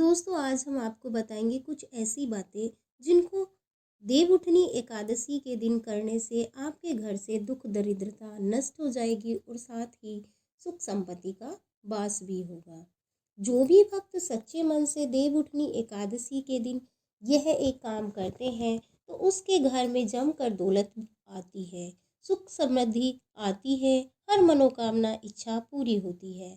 दोस्तों आज हम आपको बताएंगे कुछ ऐसी बातें जिनको देवउठनी एकादशी के दिन करने से आपके घर से दुख दरिद्रता नष्ट हो जाएगी और साथ ही सुख संपत्ति का वास भी होगा। जो भी भक्त सच्चे मन से देवउठनी एकादशी के दिन यह एक काम करते हैं तो उसके घर में जमकर दौलत आती है, सुख समृद्धि आती है, हर मनोकामना इच्छा पूरी होती है।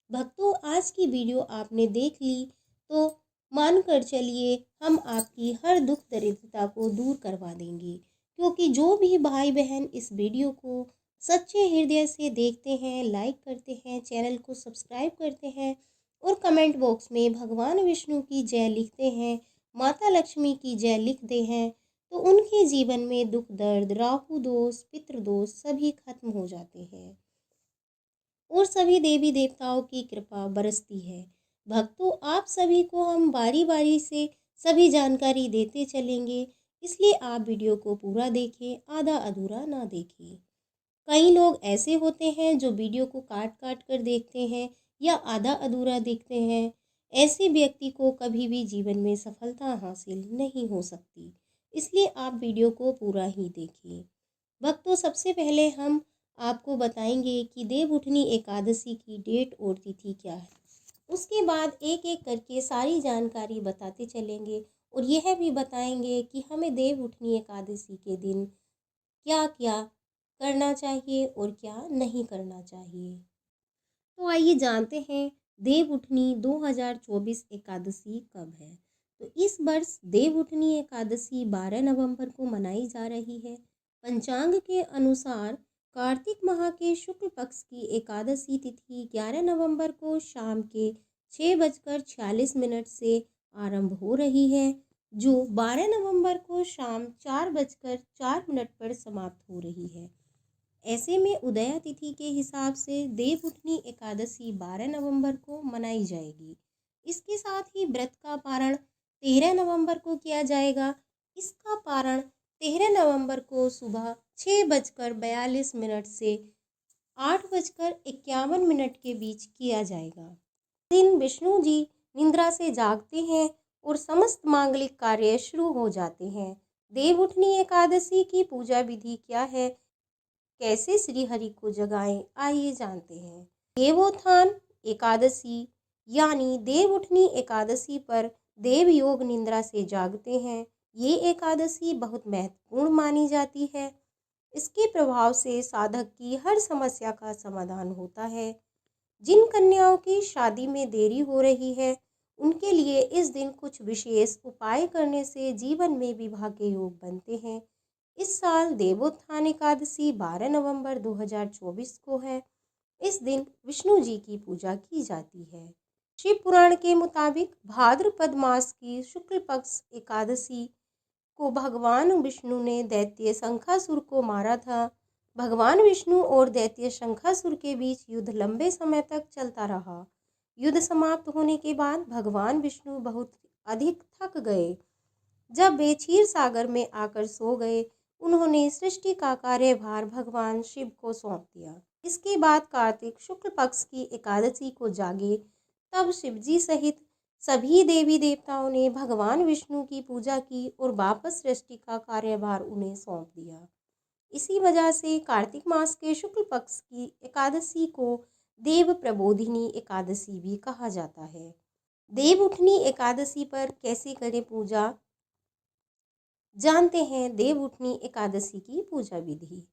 भक्तों आज की वीडियो आपने देख ली तो मानकर चलिए हम आपकी हर दुख दरिद्रता को दूर करवा देंगे, क्योंकि जो भी भाई बहन इस वीडियो को सच्चे हृदय से देखते हैं, लाइक करते हैं, चैनल को सब्सक्राइब करते हैं और कमेंट बॉक्स में भगवान विष्णु की जय लिखते हैं, माता लक्ष्मी की जय लिखते हैं, तो उनके जीवन में दुख दर्द, राहु दोष, पितृ दोष सभी खत्म हो जाते हैं और सभी देवी देवताओं की कृपा बरसती है। भक्तों आप सभी को हम बारी बारी से सभी जानकारी देते चलेंगे, इसलिए आप वीडियो को पूरा देखें, आधा अधूरा ना देखें। कई लोग ऐसे होते हैं जो वीडियो को काट काट कर देखते हैं या आधा अधूरा देखते हैं। ऐसे व्यक्ति को कभी भी जीवन में सफलता हासिल नहीं हो सकती, इसलिए आप वीडियो को पूरा ही देखिए। भक्तों सबसे पहले हम आपको बताएंगे कि देवउठनी एकादशी की डेट और तिथि क्या है। उसके बाद एक एक करके सारी जानकारी बताते चलेंगे और यह भी बताएंगे कि हमें देवउठनी एकादशी के दिन क्या क्या करना चाहिए और क्या नहीं करना चाहिए। तो आइए जानते हैं देवउठनी 2024 एकादशी कब है। तो इस वर्ष देवउठनी एकादशी 12 नवंबर को मनाई जा रही है। पंचांग के अनुसार कार्तिक माह के शुक्ल पक्ष की एकादशी तिथि 11 नवंबर को शाम के 6:46 से आरंभ हो रही है, जो 12 नवंबर को शाम 4:04 पर समाप्त हो रही है। ऐसे में उदया तिथि के हिसाब से देवउठनी एकादशी 12 नवंबर को मनाई जाएगी। इसके साथ ही व्रत का पारण 13 नवंबर को किया जाएगा। इसका पारण 13 नवंबर को सुबह 6:42 से 8:51 के बीच किया जाएगा। दिन विष्णु जी निद्रा से जागते हैं और समस्त मांगलिक कार्य शुरू हो जाते हैं। देवउठनी एकादशी की पूजा विधि क्या है, कैसे श्री हरि को जगाएं, आइए जानते हैं। देवोत्थान एकादशी यानी देवउठनी एकादशी पर देव योग निद्रा से जागते हैं। ये एकादशी बहुत महत्वपूर्ण मानी जाती है। इसके प्रभाव से साधक की हर समस्या का समाधान होता है। जिन कन्याओं की शादी में देरी हो रही है उनके लिए इस दिन कुछ विशेष उपाय करने से जीवन में विवाह के योग बनते हैं। इस साल देवोत्थान एकादशी 12 नवंबर 2024 को है। इस दिन विष्णु जी की पूजा की जाती है। शिव पुराण के मुताबिक भाद्रपद मास की शुक्ल पक्ष एकादशी को भगवान विष्णु ने दैत्य शंखासुर को मारा था। भगवान विष्णु और दैत्य शंखासुर के बीच युद्ध लंबे समय तक चलता रहा। युद्ध समाप्त होने के बाद भगवान विष्णु बहुत अधिक थक गए। जब वे क्षीर सागर में आकर सो गए, उन्होंने सृष्टि का कार्यभार भगवान शिव को सौंप दिया। इसके बाद कार्तिक शुक्ल पक्ष की एकादशी को जागे, तब शिवजी सहित सभी देवी देवताओं ने भगवान विष्णु की पूजा की और वापस सृष्टि का कार्यभार उन्हें सौंप दिया। इसी वजह से कार्तिक मास के शुक्ल पक्ष की एकादशी को देव प्रबोधिनी एकादशी भी कहा जाता है। देवउठनी एकादशी पर कैसे करें पूजा, जानते हैं देवउठनी एकादशी की पूजा विधि।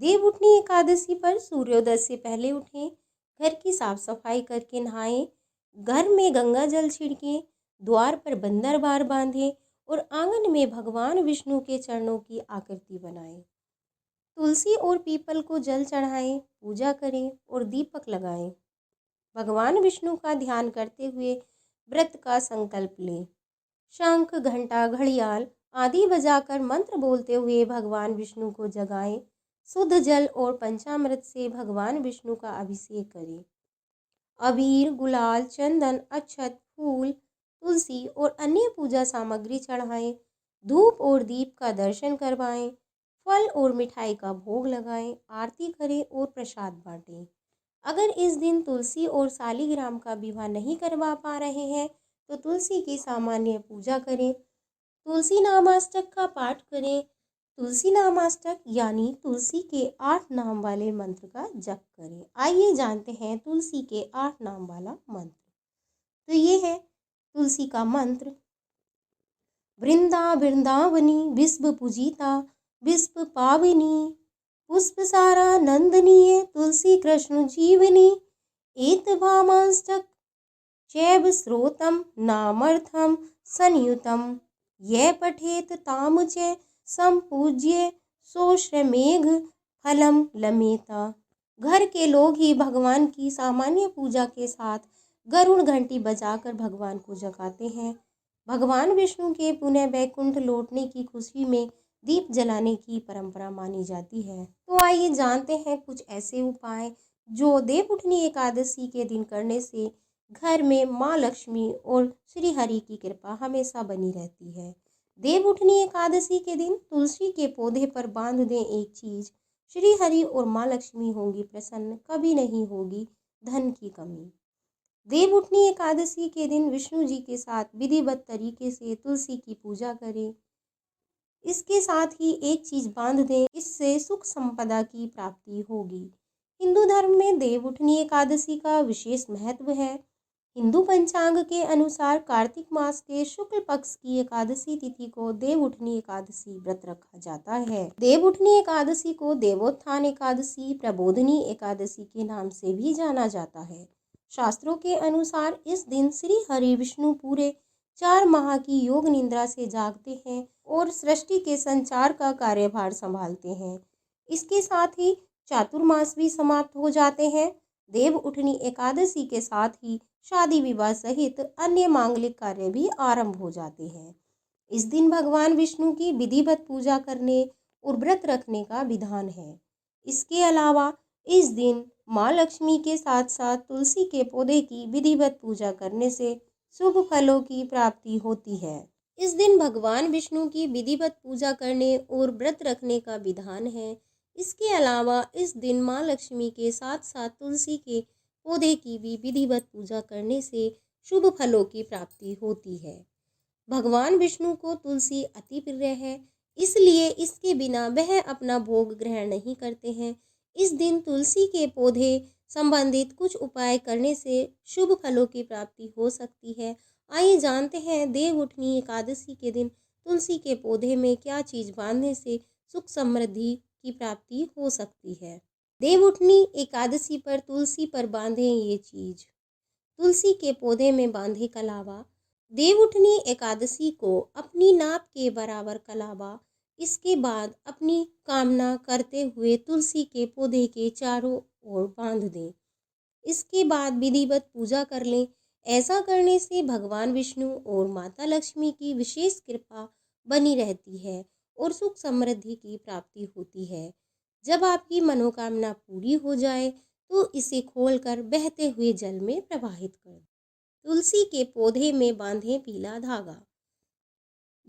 देवउठनी एकादशी पर सूर्योदय से पहले उठें, घर की साफ सफाई करके नहाएं, घर में गंगा जल छिड़कें, द्वार पर बंदर बार बांधें और आंगन में भगवान विष्णु के चरणों की आकृति बनाएं। तुलसी और पीपल को जल चढ़ाएं, पूजा करें और दीपक लगाएं। भगवान विष्णु का ध्यान करते हुए व्रत का संकल्प लें। शंख, घंटा, घड़ियाल आदि बजाकर मंत्र बोलते हुए भगवान विष्णु को जगाएं। शुद्ध जल और पंचामृत से भगवान विष्णु का अभिषेक करें। अबीर, गुलाल, चंदन, अक्षत, फूल, तुलसी और अन्य पूजा सामग्री चढ़ाएं। धूप और दीप का दर्शन करवाएं। फल और मिठाई का भोग लगाएं, आरती करें और प्रसाद बांटें। अगर इस दिन तुलसी और शालिग्राम का विवाह नहीं करवा पा रहे हैं तो तुलसी की सामान्य पूजा करें। तुलसी नामाष्टक का पाठ करें। तुलसी नामाष्टक यानी तुलसी के 8 नाम वाले मंत्र का जप करें। आइए जानते हैं तुलसी के 8 नाम वाला मंत्र। तो ये है तुलसी का मंत्र। वृंदा वृंदावनी विश्व पूजिता विश्व पाविनी पुष्प सारा नंदनीय तुलसी कृष्ण जीवनी एत भामाष्टक चैव श्रोतम नामर्थम संयुतम ये पठेत ताम च संपूज्य सोश्रमेघ फलम लमेता। घर के लोग ही भगवान की सामान्य पूजा के साथ गरुड़ घंटी बजाकर भगवान को जगाते हैं। भगवान विष्णु के पुनः वैकुंठ लौटने की खुशी में दीप जलाने की परंपरा मानी जाती है। तो आइए जानते हैं कुछ ऐसे उपाय जो देवउठनी एकादशी के दिन करने से घर में माँ लक्ष्मी और श्री हरि की कृपा हमेशा बनी रहती है। देवउठनी एकादशी के दिन तुलसी के पौधे पर बांध दें एक चीज, श्री हरि और माँ लक्ष्मी होंगी प्रसन्न, कभी नहीं होगी धन की कमी। देवउठनी एकादशी के दिन विष्णु जी के साथ विधिवत तरीके से तुलसी की पूजा करें। इसके साथ ही एक चीज बांध दें, इससे सुख संपदा की प्राप्ति होगी। हिंदू धर्म में देवउठनी एकादशी का विशेष महत्व है। हिंदू पंचांग के अनुसार कार्तिक मास के शुक्ल पक्ष की एकादशी तिथि को देवउठनी एकादशी व्रत रखा जाता है। देवउठनी एकादशी को देवोत्थान एकादशी, प्रबोधनी एकादशी के नाम से भी जाना जाता है। शास्त्रों के अनुसार इस दिन श्री हरि विष्णु पूरे 4 माह की योग निद्रा से जागते हैं और सृष्टि के संचार का कार्यभार संभालते हैं। इसके साथ ही चातुर्मास भी समाप्त हो जाते हैं। देवउठनी एकादशी के साथ ही शादी विवाह सहित अन्य मांगलिक कार्य भी आरंभ हो जाते हैं। इस दिन भगवान विष्णु की विधिवत पूजा करने और व्रत रखने का विधान है। इसके अलावा इस दिन माँ लक्ष्मी के साथ साथ तुलसी के पौधे की विधिवत पूजा करने से शुभ फलों की प्राप्ति होती है। इस दिन भगवान विष्णु की विधिवत पूजा करने और व्रत रखने का विधान है। इसके अलावा इस दिन माँ लक्ष्मी के साथ साथ तुलसी के पौधे की भी विधिवत पूजा करने से शुभ फलों की प्राप्ति होती है। भगवान विष्णु को तुलसी अति प्रिय है, इसलिए इसके बिना वह अपना भोग ग्रहण नहीं करते हैं। इस दिन तुलसी के पौधे संबंधित कुछ उपाय करने से शुभ फलों की प्राप्ति हो सकती है। आइए जानते हैं देवउठनी एकादशी के दिन तुलसी के पौधे में क्या चीज बांधने से सुख समृद्धि की प्राप्ति हो सकती है। देवउठनी एकादशी पर तुलसी पर बांधें ये चीज। तुलसी के पौधे में बांधे कलावा। देवउठनी एकादशी को अपनी नाप के बराबर कलावा, इसके बाद अपनी कामना करते हुए तुलसी के पौधे के चारों ओर बांध दें। इसके बाद विधिवत पूजा कर लें। ऐसा करने से भगवान विष्णु और माता लक्ष्मी की विशेष कृपा बनी रहती है और सुख समृद्धि की प्राप्ति होती है। जब आपकी मनोकामना पूरी हो जाए तो इसे खोलकर बहते हुए जल में प्रवाहित कर दें। तुलसी के पौधे में बांधें पीला धागा।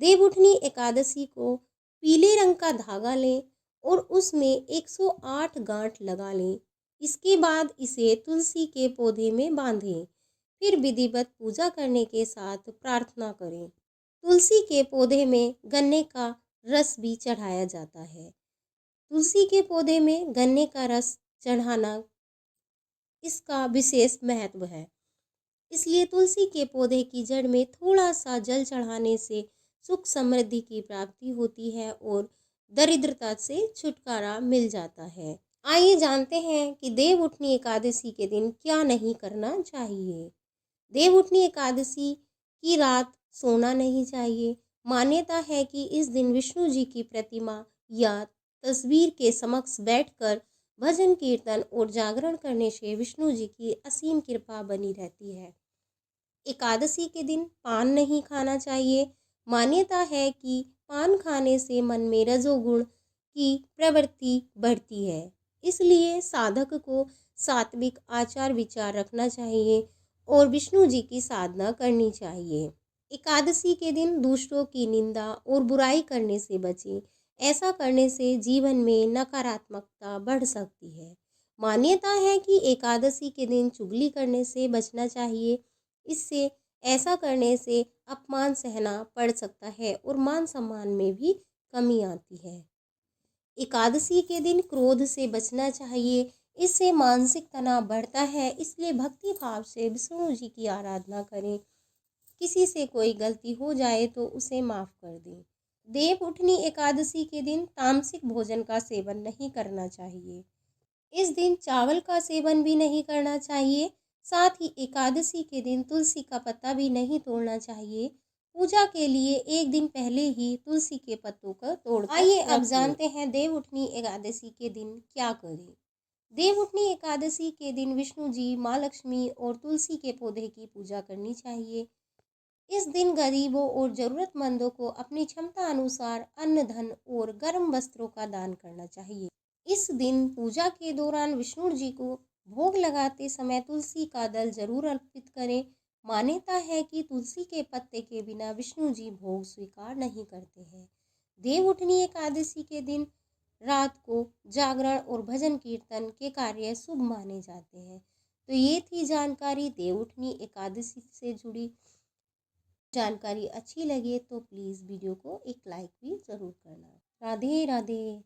देवउठनी एकादशी को पीले रंग का धागा लें और उसमें 108 गांठ लगा लें। इसके बाद इसे तुलसी के पौधे में बांधें। फिर विधिवत पूजा करने के साथ प्रार्थना करें। तुलसी के पौधे में गन्ने का रस भी चढ़ाया जाता है। तुलसी के पौधे में गन्ने का रस चढ़ाना इसका विशेष महत्व है, इसलिए तुलसी के पौधे की जड़ में थोड़ा सा जल चढ़ाने से सुख समृद्धि की प्राप्ति होती है और दरिद्रता से छुटकारा मिल जाता है। आइए जानते हैं कि देवउठनी एकादशी के दिन क्या नहीं करना चाहिए। देवउठनी एकादशी की रात सोना नहीं चाहिए। मान्यता है कि इस दिन विष्णु जी की प्रतिमा या तस्वीर के समक्ष बैठकर भजन कीर्तन और जागरण करने से विष्णु जी की असीम कृपा बनी रहती है। एकादशी के दिन पान नहीं खाना चाहिए। मान्यता है कि पान खाने से मन में रजोगुण की प्रवृत्ति बढ़ती है, इसलिए साधक को सात्विक आचार विचार रखना चाहिए और विष्णु जी की साधना करनी चाहिए। एकादशी के दिन दूसरों की निंदा और बुराई करने से बचें। ऐसा करने से जीवन में नकारात्मकता बढ़ सकती है। मान्यता है कि एकादशी के दिन चुगली करने से बचना चाहिए। इससे ऐसा करने से अपमान सहना पड़ सकता है और मान सम्मान में भी कमी आती है। एकादशी के दिन क्रोध से बचना चाहिए, इससे मानसिक तनाव बढ़ता है। इसलिए भक्ति भाव से विष्णु जी की आराधना करें। किसी से कोई गलती हो जाए तो उसे माफ़ कर दें। देव उठनी एकादशी के दिन तामसिक भोजन का सेवन नहीं करना चाहिए। इस दिन चावल का सेवन भी नहीं करना चाहिए। साथ ही एकादशी के दिन तुलसी का पत्ता भी नहीं तोड़ना चाहिए। पूजा के लिए एक दिन पहले ही तुलसी के पत्तों को तोड़कर आइए अब जानते हैं देव उठनी एकादशी के दिन क्या करें। देव उठनी एकादशी के दिन विष्णु जी, माँ लक्ष्मी और तुलसी के पौधे की पूजा करनी चाहिए। इस दिन गरीबों और जरूरतमंदों को अपनी क्षमता अनुसार अन्न, धन और गर्म वस्त्रों का दान करना चाहिए। इस दिन पूजा के दौरान विष्णु जी को भोग लगाते समय तुलसी का दल जरूर अर्पित करें। मान्यता है कि तुलसी के पत्ते के बिना विष्णु जी भोग स्वीकार नहीं करते हैं। देव उठनी एकादशी के दिन रात को जागरण और भजन कीर्तन के कार्य शुभ माने जाते हैं। तो ये थी जानकारी देव उठनी एकादशी से जुड़ी। जानकारी अच्छी लगे तो प्लीज़ वीडियो को एक लाइक भी ज़रूर करना। राधे राधे।